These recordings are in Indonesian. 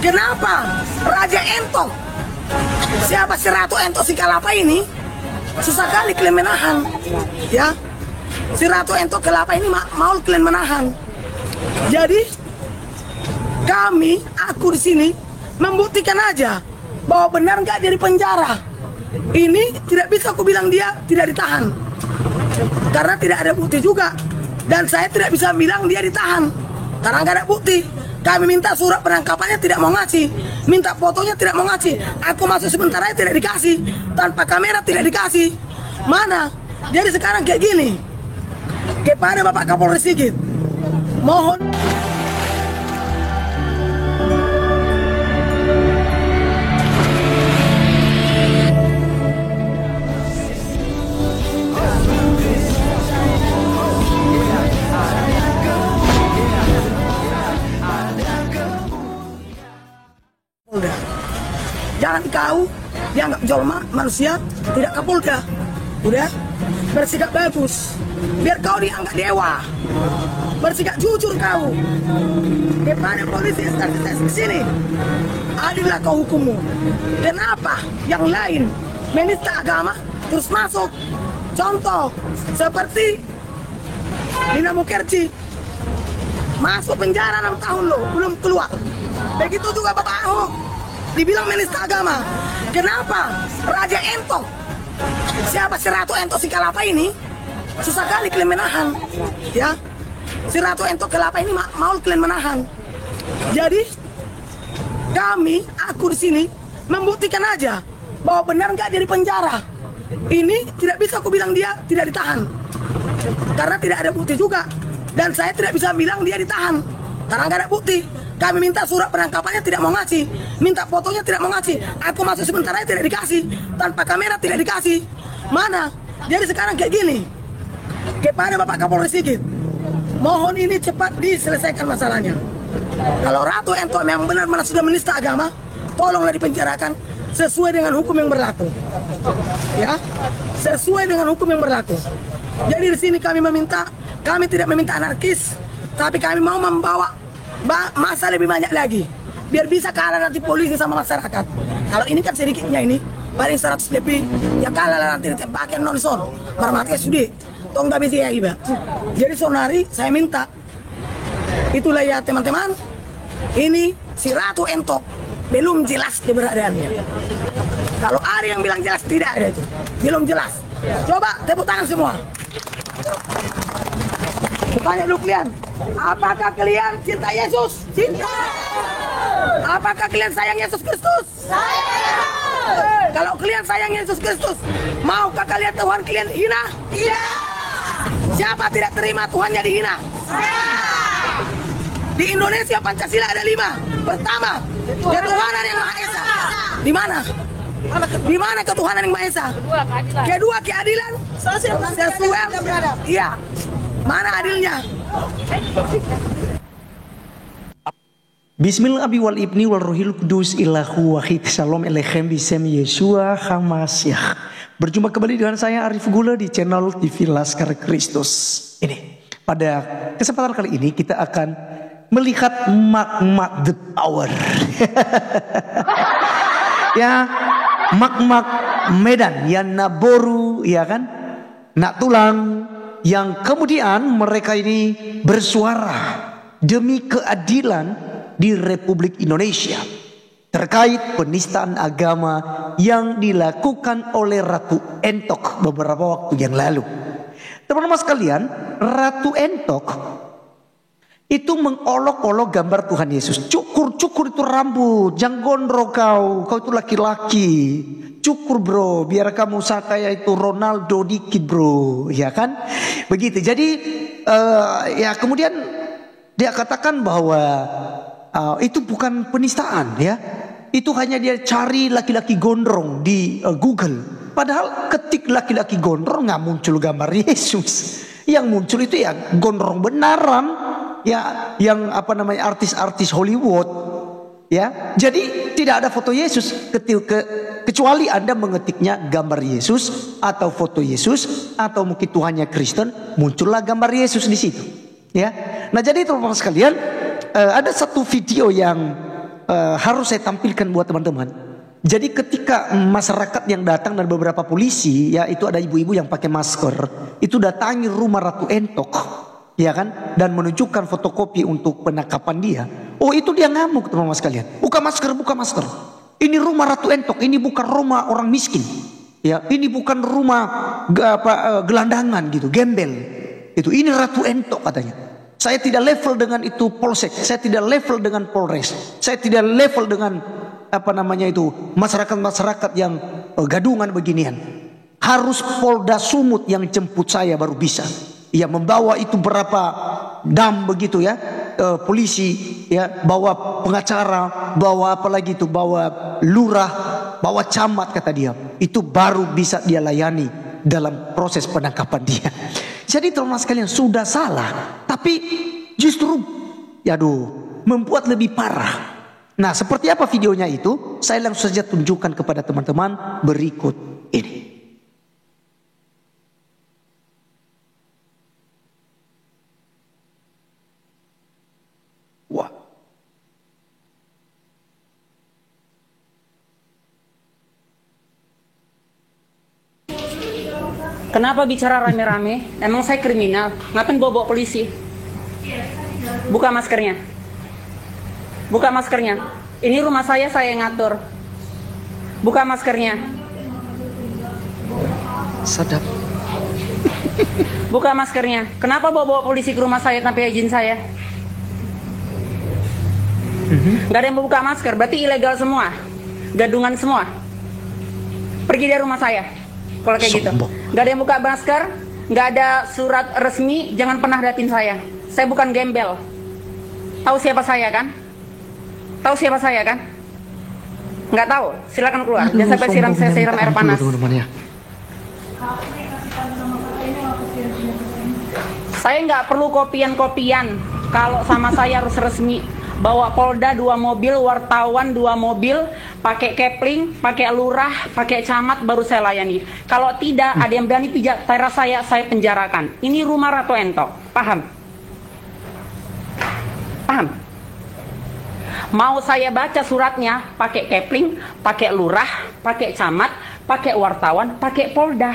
Kenapa Raja Entok, siapa si Ratu Entok si Kalapa ini susah kali kalian menahan, ya? Si Ratu Entok Kalapa ini mau kalian menahan. Jadi aku di sini membuktikan aja bahwa benar nggak dia di penjara. Ini tidak bisa aku bilang dia tidak ditahan karena tidak ada bukti juga, dan saya tidak bisa bilang dia ditahan karena nggak ada bukti. Kami minta surat penangkapannya tidak mau ngasih, minta fotonya tidak mau ngasih. Aku masuk sebentar aja tidak dikasih, tanpa kamera tidak dikasih. Mana? Jadi sekarang kayak gini. Kepada Bapak Kapolres Sigit, mohon jangan kau dianggap jolma manusia tidak Kapolda. Udah bersikap bagus biar kau dianggap dewa, bersikap jujur kau kepada polisi instansi sini. Adillah kau hukummu. Kenapa yang lain menista agama terus masuk? Contoh seperti Lina Mukerji masuk penjara 6 tahun loh, belum keluar. Begitu juga Bapak Ahok dibilang menista agama. Kenapa Raja Entok, siapa si Ratu Entok si Kalapa ini susah kali kalian menahan, ya? Si Ratu Entok Kalapa ini mau kalian menahan. Jadi aku di sini membuktikan aja bahwa benar nggak dia di penjara. Ini tidak bisa aku bilang dia tidak ditahan karena tidak ada bukti juga, dan saya tidak bisa bilang dia ditahan karena nggak ada bukti. Kami minta surat penangkapannya tidak mau ngasih, minta fotonya tidak mau ngasih. Aku masuk sebentar aja tidak dikasih, tanpa kamera tidak dikasih. Mana? Jadi sekarang kayak gini. Kepada Bapak Kapolres Sigit, mohon ini cepat diselesaikan masalahnya. Kalau Ratu Entok memang benar-benar sudah menista agama, tolonglah dipenjarakan sesuai dengan hukum yang berlaku. Ya, sesuai dengan hukum yang berlaku. Jadi di sini kami tidak meminta anarkis, tapi kami mau membawa masa lebih banyak lagi biar bisa kalah nanti polisi sama masyarakat. Kalau ini kan sedikitnya ini paling 100 lebih, ya kalah nanti ditembakin nonson marmatnya sudah tong gak bisa ya iba. Jadi sonari saya minta itulah ya teman-teman, ini si Ratu Entok belum jelas keberadaannya. Kalau ada yang bilang jelas, tidak ada itu, belum jelas. Coba tepuk tangan semua. Tanya dulu kalian, apakah kalian cinta Yesus? Cinta. Apakah kalian sayang Yesus Kristus? Sayang. Kalau kalian sayang Yesus Kristus, maukah kalian Tuhan kalian hina? Iya. Siapa tidak terima Tuhannya dihina? Saya. Di Indonesia Pancasila ada 5. Pertama, ketuhanan yang Maha Esa. Di mana? Di mana ketuhanan yang Maha Esa? Kedua, keadilan sosial. Iya. Mana adilnya? Bismillah abi wal ibni wal ruhil kudus ilahu wahid. Shalom alechem bisem Yeshua Hamasyah. Berjumpa kembali dengan saya Arif Gula di channel TV Laskar Kristus. Ini pada kesempatan kali ini kita akan melihat mak-mak the power. Ya, mak-mak Medan yang naboru, ya kan, nak tulang, yang kemudian mereka ini bersuara demi keadilan di Republik Indonesia terkait penistaan agama yang dilakukan oleh Ratu Entok beberapa waktu yang lalu. Teman-teman sekalian, Ratu Entok itu mengolok-olok gambar Tuhan Yesus. Cukur itu rambut, jangan gondrong kau itu laki-laki. Cukur bro, biar kamu kayak itu Ronaldo dikit bro, ya kan? Begitu. Jadi ya kemudian dia katakan bahwa itu bukan penistaan, ya. Itu hanya dia cari laki-laki gondrong di Google. Padahal ketik laki-laki gondrong nggak muncul gambar Yesus. Yang muncul itu ya gondrong benaran. Ya, yang artis-artis Hollywood, ya. Jadi tidak ada foto Yesus kecuali Anda mengetiknya gambar Yesus atau foto Yesus atau mungkin Tuhannya Kristen, muncullah gambar Yesus di situ, ya. Nah, jadi teman-teman sekalian, ada satu video yang harus saya tampilkan buat teman-teman. Jadi ketika masyarakat yang datang dan beberapa polisi, ya itu ada ibu-ibu yang pakai masker, itu datangi rumah Ratu Entok, ya kan, dan menunjukkan fotokopi untuk penangkapan dia. Oh itu dia ngamuk teman-teman sekalian. Buka masker, buka masker. Ini rumah Ratu Entok, ini bukan rumah orang miskin. Ya, ini bukan rumah gelandangan gitu, gembel. Itu ini Ratu Entok katanya. Saya tidak level dengan itu polsek, saya tidak level dengan polres, saya tidak level dengan masyarakat yang gadungan beginian. Harus Polda Sumut yang jemput saya baru bisa. Ya membawa itu berapa dam begitu ya, polisi ya, bawa pengacara, bawa apa lagi itu, bawa lurah, bawa camat kata dia. Itu baru bisa dia layani dalam proses penangkapan dia. Jadi teman-teman sekalian sudah salah, tapi justru membuat lebih parah. Nah, seperti apa videonya itu? Saya langsung saja tunjukkan kepada teman-teman berikut ini. Wah. Kenapa bicara rame-rame? Emang saya kriminal? Ngapain bawa polisi? Buka maskernya. Buka maskernya. Ini rumah saya yang ngatur. Buka maskernya. Sadap. Buka maskernya. Kenapa bawa polisi ke rumah saya tanpa izin saya? Gak ada yang mau buka masker, berarti ilegal semua. Gadungan semua. Pergi dari rumah saya. Kalau kayak gitu. Gak ada yang buka masker, gak ada surat resmi, jangan pernah datin saya. Saya bukan gembel. Tahu siapa saya kan? Tahu siapa saya kan? Nggak tahu, silakan keluar. Jangan sampai saya siram air panas. Saya nggak perlu kopian-kopian. Kalau sama saya harus resmi. Bawa Polda 2 mobil, wartawan 2 mobil, pakai kepling, pakai lurah, pakai camat, baru saya layani. Kalau tidak, ada yang berani pijak teras saya penjarakan. Ini rumah Ratu Entok, paham? Paham? Mau saya baca suratnya pakai kepling, pakai lurah, pakai camat, pakai wartawan, pakai Polda.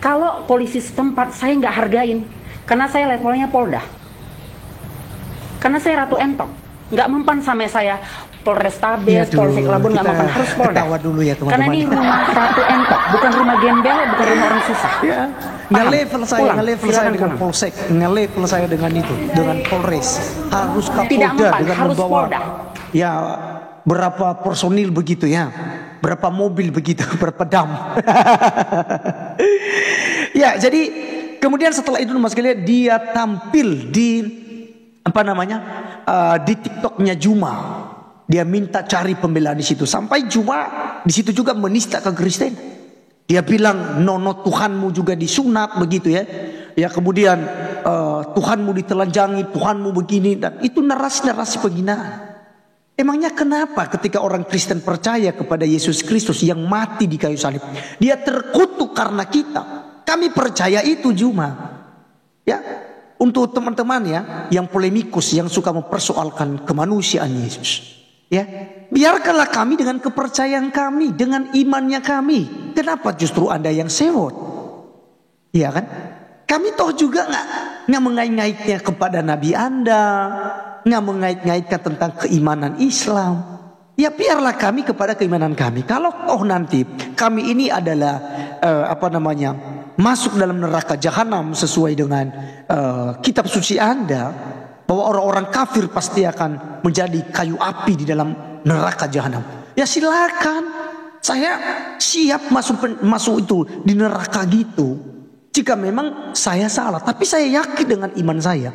Kalau polisi setempat saya nggak hargain, karena saya levelnya Polda. Karena saya Ratu Entok, nggak mempan sama saya Polrestabes, Polsek Labun, nggak mempan, harus Polda. Dulu ya, teman-teman. Karena ini rumah Ratu Entok, bukan rumah gembel, bukan rumah orang susah. Ya. Nge-level saya dengan Polsek, nge-level saya dengan itu, dengan Polres. Harus Kapolda dengan harus membawa Polda. Ya berapa personil begitu ya, berapa mobil begitu, berapa dam. Ya, jadi kemudian setelah itu Mas sekalian, dia tampil di di TikToknya Juma. Dia minta cari pembelaan di situ. Sampai Juma di situ juga menista kekristen. Dia bilang nono Tuhanmu juga disunat begitu ya. Ya kemudian Tuhanmu ditelanjangi, Tuhanmu begini, dan itu narasi-narasi penghinaan. Emangnya kenapa ketika orang Kristen percaya kepada Yesus Kristus yang mati di kayu salib, dia terkutuk karena kita? Kami percaya itu Juma. Ya, untuk teman-teman ya yang polemikus, yang suka mempersoalkan kemanusiaan Yesus. Ya, biarkanlah kami dengan kepercayaan kami, dengan imannya kami. Kenapa justru Anda yang sewot? Ya kan? Kami toh juga nggak mengait-ngaitnya kepada Nabi Anda, nggak mengait-ngaitkan tentang keimanan Islam. Ya biarlah kami kepada keimanan kami. Kalau toh nanti kami ini adalah masuk dalam neraka jahanam sesuai dengan kitab suci Anda, bahwa orang-orang kafir pasti akan menjadi kayu api di dalam neraka jahanam. Ya silakan, saya siap masuk itu di neraka gitu. Jika memang saya salah, tapi saya yakin dengan iman saya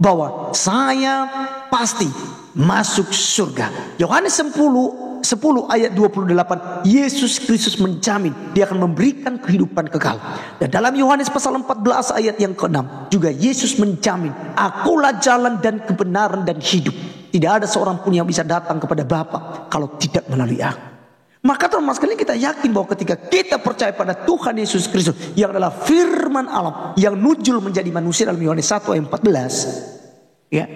bahwa saya pasti masuk surga. Yohanes 10 ayat 28, Yesus Kristus menjamin dia akan memberikan kehidupan kekal. Dan dalam Yohanes pasal 14 ayat yang ke-6 juga Yesus menjamin, akulah jalan dan kebenaran dan hidup. Tidak ada seorang pun yang bisa datang kepada Bapa kalau tidak melalui aku. Maka teman-teman sekalian, kita yakin bahwa ketika kita percaya pada Tuhan Yesus Kristus yang adalah firman Allah yang nujul menjadi manusia dalam Yohanes 1 ayat 14, ya,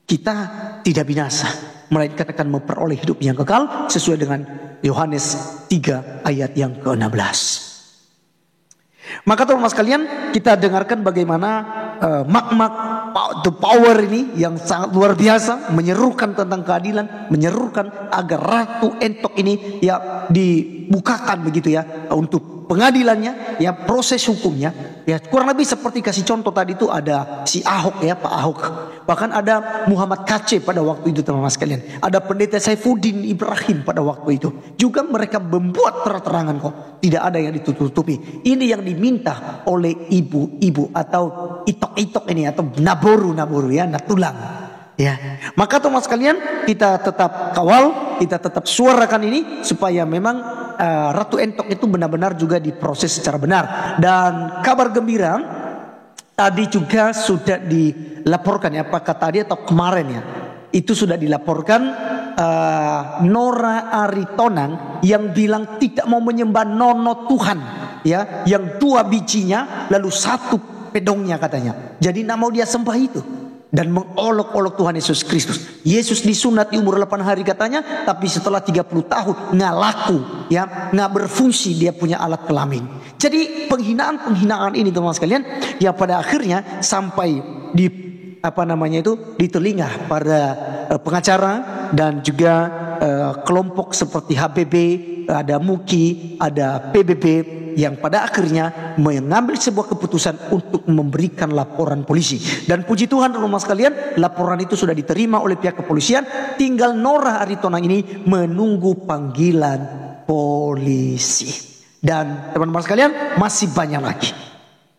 kita tidak binasa. melainkan akan memperoleh hidup yang kekal sesuai dengan Yohanes 3 ayat yang ke-16. Maka teman-teman sekalian, kita dengarkan bagaimana mak-mak the power ini yang sangat luar biasa, menyerukan tentang keadilan, menyerukan agar Ratu Entok ini ya dibukakan begitu ya, untuk pengadilannya, ya proses hukumnya. Ya kurang lebih seperti kasih contoh tadi itu ada si Ahok ya, Pak Ahok. Bahkan ada Muhammad Kaceh pada waktu itu teman-teman sekalian. Ada pendeta Saifuddin Ibrahim pada waktu itu. Juga mereka membuat terang-terangan kok. Tidak ada yang ditutup-tutupi. Ini yang diminta oleh ibu-ibu atau itok-itok ini atau naboru ya, natulang. Ya, maka teman sekalian kita tetap kawal, kita tetap suarakan ini supaya memang Ratu Entok itu benar-benar juga diproses secara benar. Dan kabar gembira tadi juga sudah dilaporkan ya, apakah tadi atau kemarin ya, itu sudah dilaporkan Nora Aritonang yang bilang tidak mau menyembah nono Tuhan ya, yang 2 bijinya lalu 1 pedongnya katanya. Jadi tidak mau dia sembah itu. Dan mengolok-olok Tuhan Yesus Kristus. Yesus disunat di umur 8 hari katanya, tapi setelah 30 tahun nggak laku ya, nggak berfungsi dia punya alat kelamin. Jadi penghinaan ini teman-teman sekalian, ya pada akhirnya sampai di di telinga para pengacara dan juga kelompok seperti HBB, ada MUKI, ada PBB yang pada akhirnya mengambil sebuah keputusan untuk memberikan laporan polisi. Dan puji Tuhan teman-teman sekalian, laporan itu sudah diterima oleh pihak kepolisian. Tinggal Nora Aritonang ini menunggu panggilan polisi. Dan teman-teman sekalian masih banyak lagi.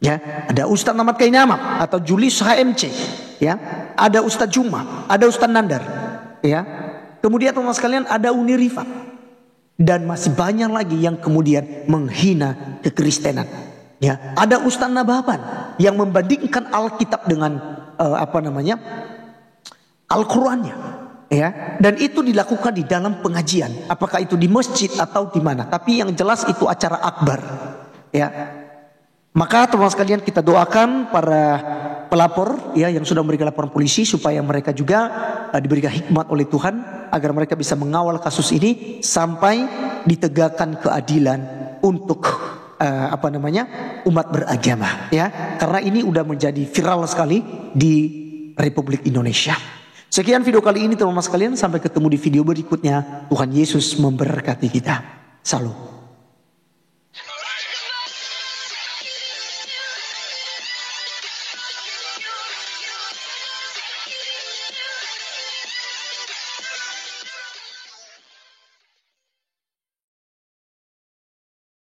Ya, ada Ustadz Ahmad Kainama atau Julius HMC, ya, ada Ustadz Juma, ada Ustadz Nandar, ya. Kemudian teman-teman sekalian ada Uni Rifat. Dan masih banyak lagi yang kemudian menghina kekristenan. Ya, ada Ustadz Nababan yang membandingkan Alkitab dengan Al-Qur'annya. Ya, dan itu dilakukan di dalam pengajian. Apakah itu di masjid atau di mana? Tapi yang jelas itu acara akbar. Ya. Maka teman-teman sekalian kita doakan para pelapor ya yang sudah memberikan laporan polisi supaya mereka juga diberikan hikmat oleh Tuhan agar mereka bisa mengawal kasus ini sampai ditegakkan keadilan untuk umat beragama ya, karena ini udah menjadi viral sekali di Republik Indonesia. Sekian video kali ini teman-teman sekalian, sampai ketemu di video berikutnya. Tuhan Yesus memberkati kita. Salam.